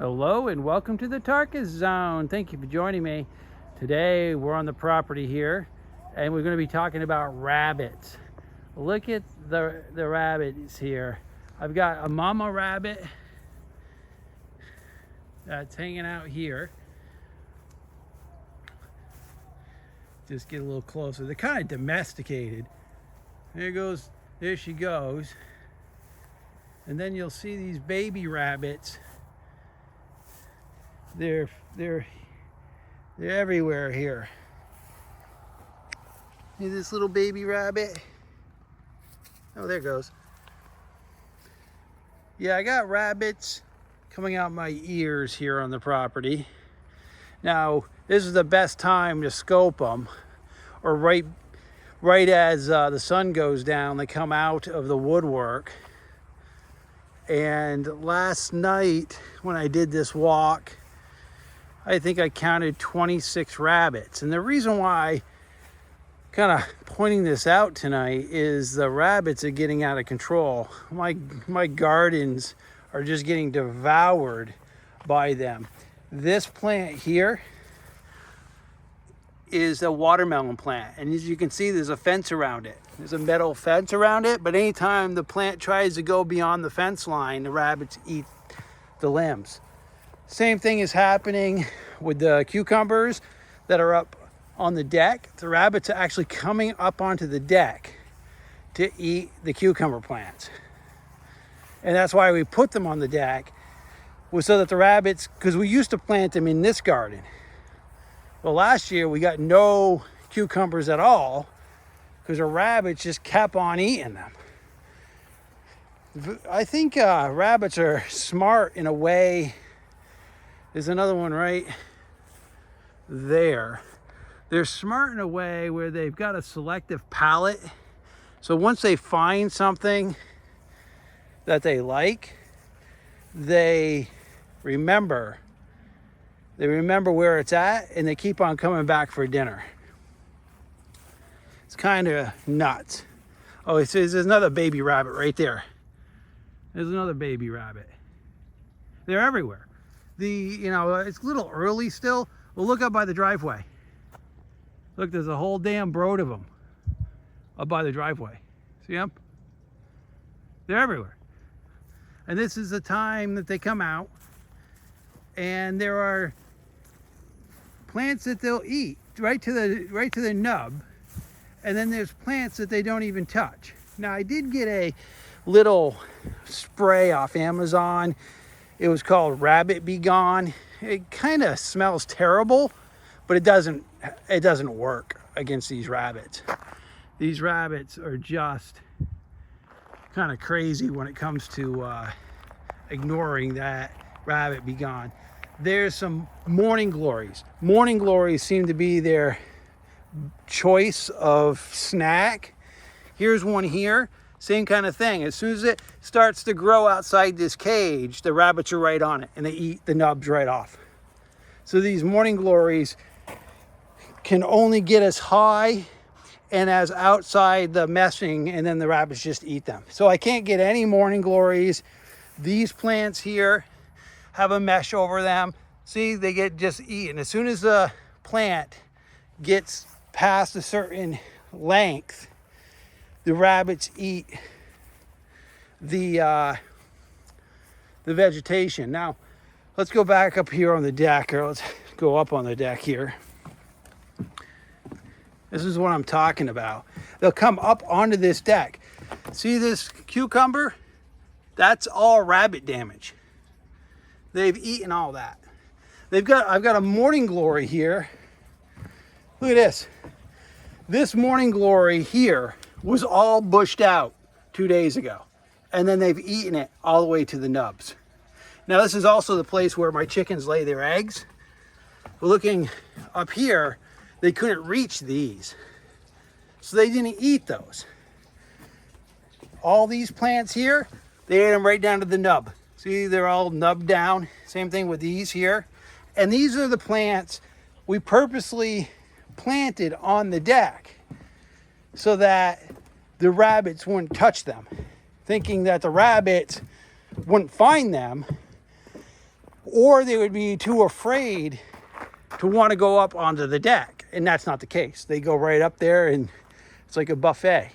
Hello and welcome to the Tarkus Zone. Thank you for joining me. Today we're on the property here and we're going to be talking about rabbits. Look at the rabbits here. I've got a mama rabbit that's hanging out here. Just get a little closer. They're kind of domesticated. There she goes. And then you'll see these baby rabbits. They're everywhere here. See this little baby rabbit? Oh, there it goes. Yeah, I got rabbits coming out my ears here on the property. Now, this is the best time to scope them, or right as the sun goes down, they come out of the woodwork. And last night when I did this walk, I think I counted 26 rabbits. And the reason why I'm kind of pointing this out tonight is the rabbits are getting out of control. My gardens are just getting devoured by them. This plant here is a watermelon plant. And as you can see, there's a fence around it. There's a metal fence around it, but anytime the plant tries to go beyond the fence line, the rabbits eat the limbs. Same thing is happening with the cucumbers that are up on the deck. The rabbits are actually coming up onto the deck to eat the cucumber plants. And that's why we put them on the deck, was so that the rabbits, because we used to plant them in this garden. Well, last year we got no cucumbers at all because the rabbits just kept on eating them. I think rabbits are smart in a way. There's another one right there. They're smart in a way where they've got a selective palate. So once they find something that they like, they remember where it's at, and they keep on coming back for dinner. It's kind of nuts. Oh, there's another baby rabbit right there. There's another baby rabbit. They're everywhere. It's a little early still. Well, look up by the driveway. Look, there's a whole damn brood of them up by the driveway. See them? They're everywhere. And this is the time that they come out. And there are plants that they'll eat right to the nub. And then there's plants that they don't even touch. Now, I did get a little spray off Amazon. It was called Rabbit Be Gone. It kind of smells terrible, but it doesn't work against these rabbits. These rabbits are just kind of crazy when it comes to ignoring that Rabbit Be Gone. There's some morning glories. Morning glories seem to be their choice of snack. Here's one here. Same kind of thing. As soon as it starts to grow outside this cage, the rabbits are right on it and they eat the nubs right off. So these morning glories can only get as high and as outside the meshing, and then the rabbits just eat them. So I can't get any morning glories. These plants here have a mesh over them. See, they get just eaten. As soon as the plant gets past a certain length, the rabbits eat the vegetation. Now, let's go back up here on the deck, or let's go up on the deck here. This is what I'm talking about. They'll come up onto this deck. See this cucumber? That's all rabbit damage. They've eaten all that. I've got a morning glory here. Look at this. This morning glory here was all bushed out 2 days ago. And then they've eaten it all the way to the nubs. Now, this is also the place where my chickens lay their eggs. Looking up here, they couldn't reach these. So they didn't eat those. All these plants here, they ate them right down to the nub. See, they're all nubbed down. Same thing with these here. And these are the plants we purposely planted on the deck so that the rabbits wouldn't touch them, thinking that the rabbits wouldn't find them or they would be too afraid to want to go up onto the deck. And that's not the case. They go right up there and it's like a buffet.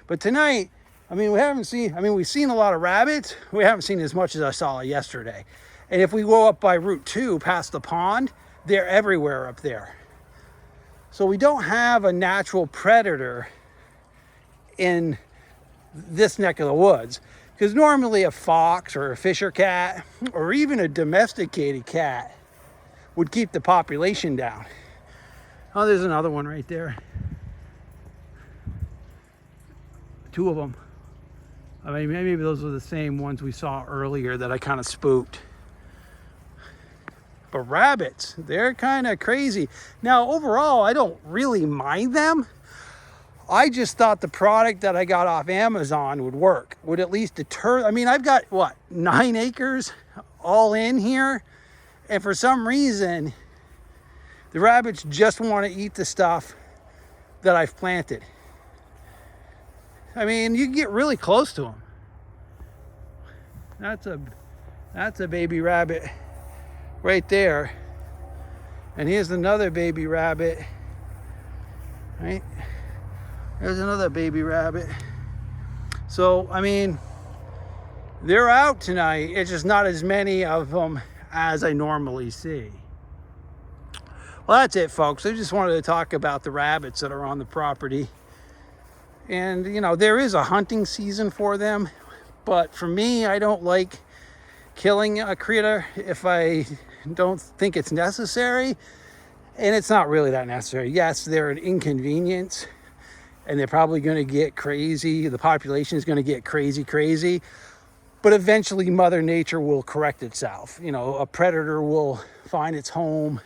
But tonight, I mean, we've seen a lot of rabbits. We haven't seen as much as I saw yesterday. And if we go up by Route 2 past the pond, they're everywhere up there. So we don't have a natural predator in this neck of the woods. Because normally a fox or a fisher cat or even a domesticated cat would keep the population down. Oh, there's another one right there. Two of them. I mean, maybe those were the same ones we saw earlier that I kind of spooked. But rabbits, they're kind of crazy. Now, overall, I don't really mind them. I just thought the product that I got off Amazon would work, would at least deter. I mean, I've got, 9 acres all in here. And for some reason, the rabbits just want to eat the stuff that I've planted. I mean, you can get really close to them. That's a baby rabbit right there. And here's another baby rabbit. Right? There's another baby rabbit. So, I mean, they're out tonight. It's just not as many of them as I normally see. Well, that's it, folks. I just wanted to talk about the rabbits that are on the property. And, there is a hunting season for them. But for me, I don't like killing a critter if I don't think it's necessary. And it's not really that necessary. Yes, they're an inconvenience. And they're probably going to get crazy. The population is going to get crazy. But eventually Mother Nature will correct itself. A predator will find its home,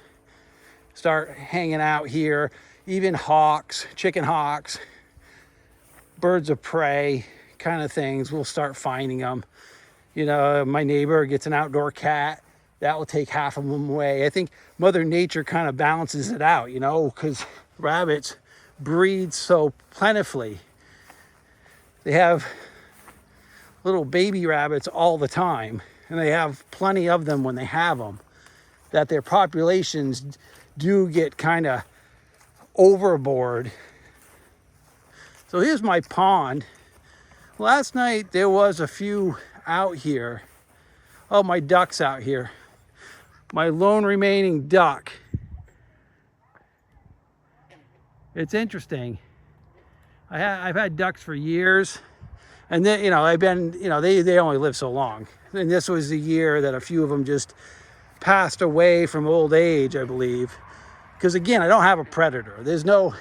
start hanging out here. Even hawks, chicken hawks, birds of prey kind of things, will start finding them. My neighbor gets an outdoor cat. That will take half of them away. I think Mother Nature kind of balances it out, because rabbits breed so plentifully. They have little baby rabbits all the time, and they have plenty of them when they have them, that their populations do get kind of overboard. So here's my pond. Last night there was a few out here. Oh, my duck's out here. My lone remaining duck. It's interesting. I've had ducks for years. And then, they only live so long. And this was the year that a few of them just passed away from old age, I believe. Because again, I don't have a predator. There's no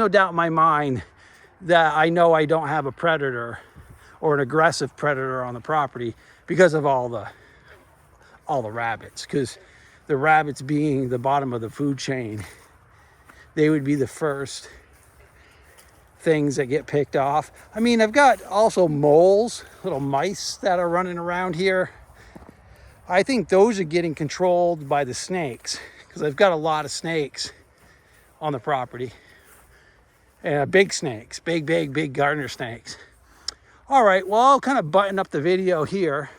doubt in my mind that I know I don't have a predator or an aggressive predator on the property because of all the rabbits. Because the rabbits being the bottom of the food chain, they would be the first things that get picked off. I mean, I've got also moles, little mice that are running around here. I think those are getting controlled by the snakes, because I've got a lot of snakes on the property. And big snakes, big garter snakes. All right, well, I'll kind of button up the video here.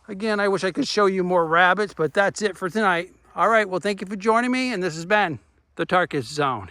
Again, I wish I could show you more rabbits, but that's it for tonight. All right, well, thank you for joining me, and this has been the Tarkus Zone.